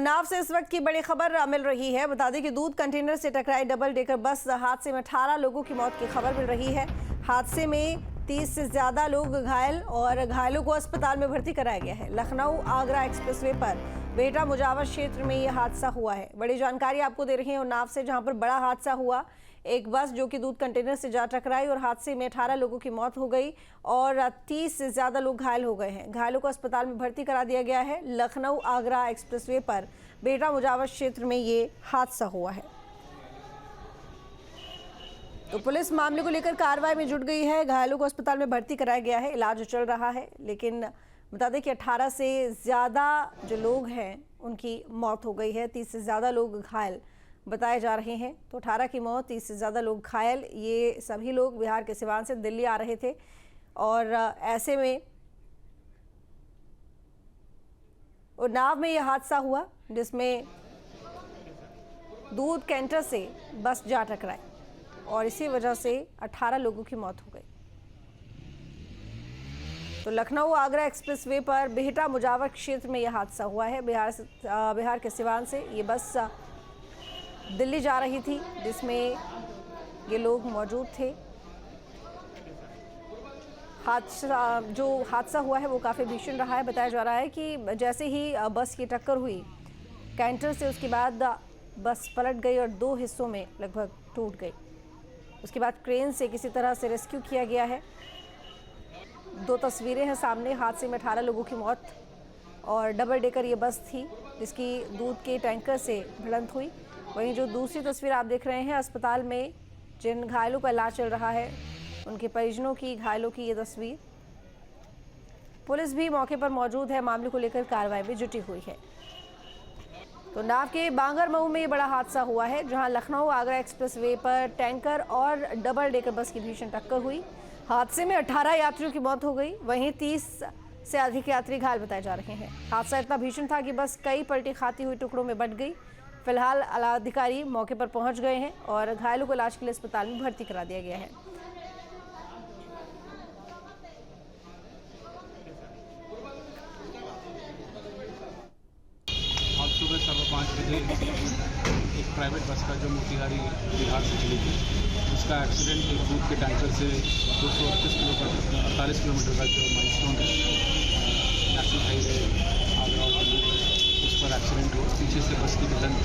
उन्नाव से इस वक्त की बड़ी खबर मिल रही है। बता दें कि दूध कंटेनर से टकराई डबल डेकर बस हादसे में 18 लोगों की मौत की खबर मिल रही है। हादसे में 30 से ज्यादा लोग घायल और घायलों को अस्पताल में भर्ती कराया गया है। लखनऊ आगरा एक्सप्रेसवे पर बेहटा मुजावर क्षेत्र में यह हादसा हुआ है। बड़ी जानकारी आपको दे रही है उन्नाव से, जहां पर बड़ा हादसा हुआ। एक बस जो कि दूध कंटेनर से जा टकराई और हादसे में 18 लोगों की मौत हो गई और 30 से ज्यादा लोग घायल हो गए हैं। घायलों को अस्पताल में भर्ती करा दिया गया है। लखनऊ आगरा एक्सप्रेसवे पर बेहटा मुजावर क्षेत्र में ये हादसा हुआ है। तो पुलिस मामले को लेकर कार्रवाई में जुट गई है। घायलों को अस्पताल में भर्ती कराया गया है, इलाज चल रहा है। लेकिन बता दें कि 18 से ज़्यादा जो लोग हैं उनकी मौत हो गई है। 30 से ज़्यादा लोग घायल बताए जा रहे हैं। तो 18 की मौत, 30 से ज़्यादा लोग घायल। ये सभी लोग बिहार के सिवान से दिल्ली आ रहे थे और ऐसे में उन्नाव में यह हादसा हुआ जिसमें दूध कैंटर से बस जा टकराई और इसी वजह से 18 लोगों की मौत हो गई। तो लखनऊ आगरा एक्सप्रेसवे पर बेहटा मुजावर क्षेत्र में यह हादसा हुआ है। बिहार के सिवान से ये बस दिल्ली जा रही थी जिसमें ये लोग मौजूद थे। जो हादसा हुआ है वो काफ़ी भीषण रहा है। बताया जा रहा है कि जैसे ही बस की टक्कर हुई कैंटर से, उसके बाद बस पलट गई और 2 हिस्सों में लगभग टूट गई। उसके बाद क्रेन से किसी तरह से रेस्क्यू किया गया है। 2 तस्वीरें हैं सामने। हादसे में 18 लोगों की मौत और डबल डेकर ये बस थी जिसकी दूध के टैंकर से भिड़ंत हुई। वहीं जो दूसरी तस्वीर आप देख रहे हैं, अस्पताल में जिन घायलों का इलाज चल रहा है उनके परिजनों की, घायलों की ये तस्वीर। पुलिस भी मौके पर मौजूद है, मामले को लेकर कार्रवाई में जुटी हुई है। तो नाव के बांगरमऊ में ये बड़ा हादसा हुआ है जहां लखनऊ आगरा एक्सप्रेसवे पर टैंकर और डबल डेकर बस की भीषण टक्कर हुई। हादसे में 18 यात्रियों की मौत हो गई। वहीं 30 से अधिक यात्री घायल बताए जा रहे हैं। हादसा इतना भीषण था कि बस कई पलटी खाती हुई टुकड़ों में बंट गई। फिलहाल आला अधिकारी मौके पर पहुंच गए हैं और घायलों को इलाज के लिए अस्पताल में भर्ती करा दिया गया है। आज सुबह 5:15 बजे एक प्राइवेट बस का जो मोतिहारी बिहार से चली थी उसका एक्सीडेंट एक दूध के टैंकर से 238 किलोमीटर का जो माइलस्टोन है नेशनल हाईवे आगरा और दिल्ली उस पर एक्सीडेंट हुआ। पीछे से बस की भिड़ंत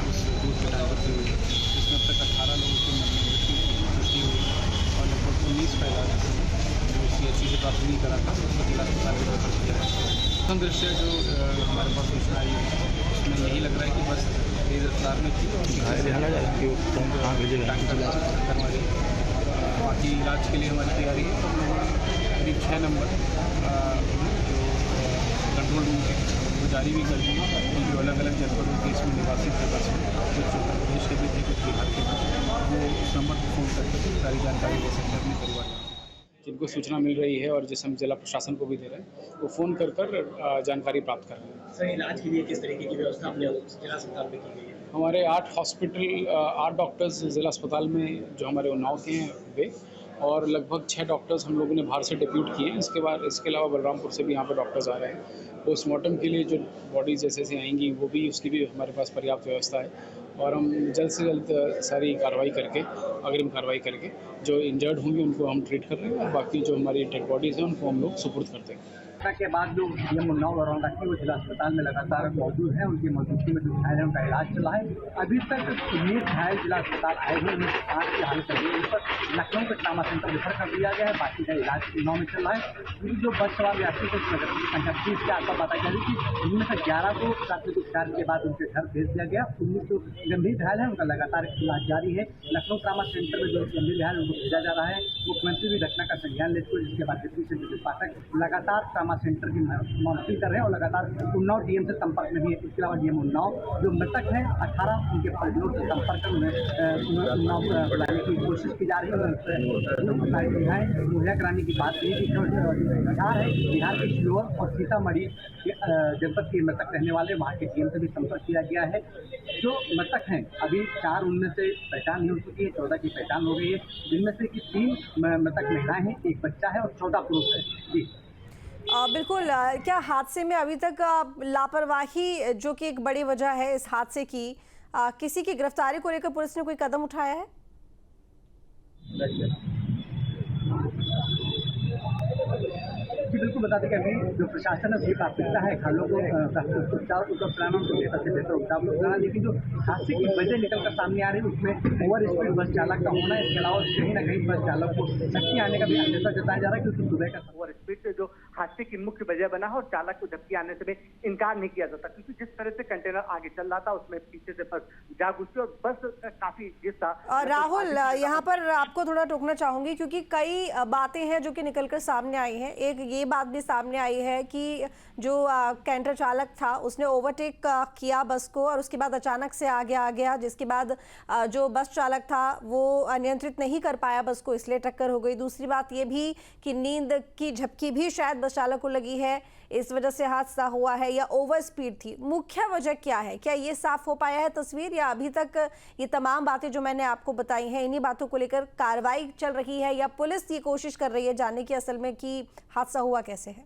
उस दूध के टैंकर से हुई जिसमें अब तक 18 लोगों की मृत्यु हुई और लगभग 19 का इलाज जो CHC से प्राप्त नहीं करा था उसको जिला अस्पताल में रेफर किया है। दृश्य जो हमारे पास सूचना आई है उसमें यही लग रहा है कि बस तेज रफ्तार में थी टक्कर मारी। बाकी इलाज के लिए हमारी तैयारी है। हम लोगों ने करीब 6 नंबर जो कंट्रोल रूम है वो जारी भी कर दी है। जो अलग अलग जनपदों के इसमें निवासित थे बस में, कुछ उत्तर प्रदेश के भी थे, कुछ बिहार के थे, वो उस नंबर पर फ़ोन करके सारी जानकारी दे सकते हैं अपने परिवार जिनको सूचना मिल रही है और जिसे हम जिला प्रशासन को भी दे रहे हैं वो फ़ोन कर जानकारी प्राप्त कर रहे हैं। सर, इलाज के लिए किस तरीके की व्यवस्था अपने जिला अस्पताल में की गई है? हमारे 8 डॉक्टर्स जिला अस्पताल में जो हमारे उन्नाव के हैं वे, और लगभग 6 डॉक्टर्स हम लोगों ने बाहर से डिप्यूट किए हैं। इसके अलावा बलरामपुर से भी यहाँ पर डॉक्टर्स आ रहे हैं। पोस्टमार्टम के लिए जो बॉडीज जैसे आएंगी वो भी, उसकी भी हमारे पास पर्याप्त व्यवस्था है और हम जल्द से जल्द सारी कार्रवाई करके, अग्रिम कार्रवाई करके जो इंजर्ड होंगे उनको हम ट्रीट कर रहे हैं और बाकी जो हमारी डेड बॉडीज़ हैं उनको हम लोग सुपुर्द करते हैं। के बाद जो डीएम उन्नाव और वो जिला अस्पताल में लगातार मौजूद हैं, उनकी मौजूदगी में जो घायल है उनका इलाज चला है। अभी तक 19 घायल जिला अस्पताल आए हुए हैं, 5 की हालत है उस पर लखनऊ के ट्रामा सेंटर रेफर कर दिया गया है। बाकी का इलाज उन्नाव में चल रहा है। जो बस सवार यात्री को संख्या 30 के आसपास पता चली थी, जिनमें से 11 को प्राथमिक उपचार के बाद उनके घर भेज दिया गया। 19 जो गंभीर घायल है उनका लगातार इलाज जारी है। लखनऊ ट्रामा सेंटर में जो गंभीर घायल उनको भेजा जा रहा है। मुख्यमंत्री भी घटना का संज्ञान लेते हुए जिसके बाद डिप्टी सेंटर पाठक लगातार ट्रामा सेंटर की मॉनिटरिंग कर रहे हैं और लगातार उन्नाव डीएम से संपर्क में भी है। इसके अलावा डीएम उन्नाव जो मृतक हैं 18 उनके परिजनों से संपर्क में उन्नाव बुलाने की कोशिश की जा रही है। सुविधाएं मुहैया कराने की बात की बिहार है। बिहार के शिलोर और सीतामढ़ी जनपद के मृतक रहने वाले वहाँ के डीएम से भी संपर्क किया गया है। जो मृतक हैं अभी 4 उनमें से पहचान नहीं हो चुकी है, 14 की पहचान हो गई है, जिनमें से कि 3 मृतक महिलाएं हैं, 1 बच्चा है और 14 पुरुष है। जी बिल्कुल। क्या हादसे में अभी तक लापरवाही जो कि एक बड़ी वजह है इस हादसे की, किसी की गिरफ्तारी को लेकर पुलिस ने कोई कदम उठाया है? जी बिल्कुल, बता दें कि अभी जो प्रशासन है उसकी प्राथमिकता है खालों को उपचार उपलब्ध उनके लिए सबसे बेहतर उपचार उपलब्ध कराना, लेकिन जो हादसे की वजह निकल कर सामने आ रही है उसमें ओवर स्पीड बस चालक का होना, इसके अलावा कहीं ना कहीं बस चालक को झपकी आने का भी अंदेशा जताया जा रहा है, क्योंकि सुबह का ओवर स्पीड से जो हादसे की मुख्य वजह बना है और चालक को झपकी आने से भी इनकार नहीं किया जाता, क्योंकि जिस तरह से कंटेनर आगे चल रहा था उसमें पीछे से बस जा घुसी और बस काफी जिस था। और राहुल, यहाँ पर आपको थोड़ा टोकना चाहूंगी क्योंकि कई बातें हैं जो कि निकलकर सामने आई हैं। एक ये बात भी सामने आई है कि जो कैंटर चालक था उसने ओवरटेक किया बस को और उसके बाद अचानक से आगे आ गया, जिसके बाद जो बस चालक था वो नियंत्रित नहीं कर पाया बस को, इसलिए टक्कर हो गई। दूसरी बात ये भी कि नींद की झपकी भी शायद बस चालक को लगी है, इस वजह से हादसा हुआ है, या ओवर स्पीड थी। मुख्य वजह क्या है? क्या ये साफ हो पाया है तस्वीर, या अभी तक ये तमाम बातें जो मैंने आपको बताई हैं इन्हीं बातों को लेकर कार्रवाई चल रही है, या पुलिस ये कोशिश कर रही है जानने की असल में कि हादसा हुआ कैसे है?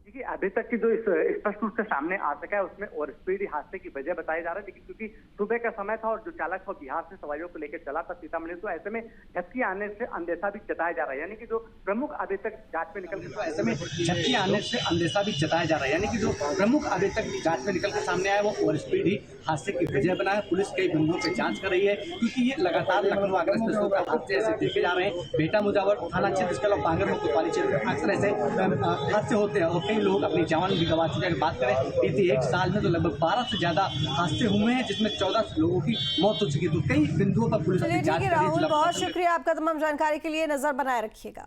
देखिए, अभी तक की जो स्पष्ट रूप से सामने आ सका है उसमें ओवर स्पीड ही हादसे की वजह बताया जा रहा है, लेकिन क्योंकि सुबह का समय था और जो चालक था बिहार से सवारियों को लेकर चला था सीतामढ़ी, तो ऐसे में झपकी आने से अंदेशा भी जताया जा रहा है, यानी कि जो प्रमुख अभी तक जांच में निकल कर ऐसे में झपकी आने से अंदेशा भी जताया जा रहा है, यानी कि जो प्रमुख अभी तक जांच में निकल कर सामने आया वो ओवर स्पीड ही हादसे की वजह बना है। पुलिस कई बिंदुओं पर जांच कर रही है, क्योंकि ये लगातार लखनऊ आगरा एक्सप्रेस पर हादसे ऐसे देखे जा रहे हैं। बेटा मुजावर थाना क्षेत्र, इसके अलावा बांगर कोतवाली क्षेत्र में अक्सर ऐसे हादसे होते हैं और कई लोग अपनी जान भी गंवा चुके हैं। बात करें बीते एक साल में तो लगभग 12 से ज्यादा हादसे हुए हैं, जिसमें 14 लोगों की मौत हो चुकी है। तो कई बिंदुओं पर पुलिस चलिए ठीक है राहुल, बहुत शुक्रिया आपका तमाम जानकारी के लिए। नजर बनाए रखिएगा।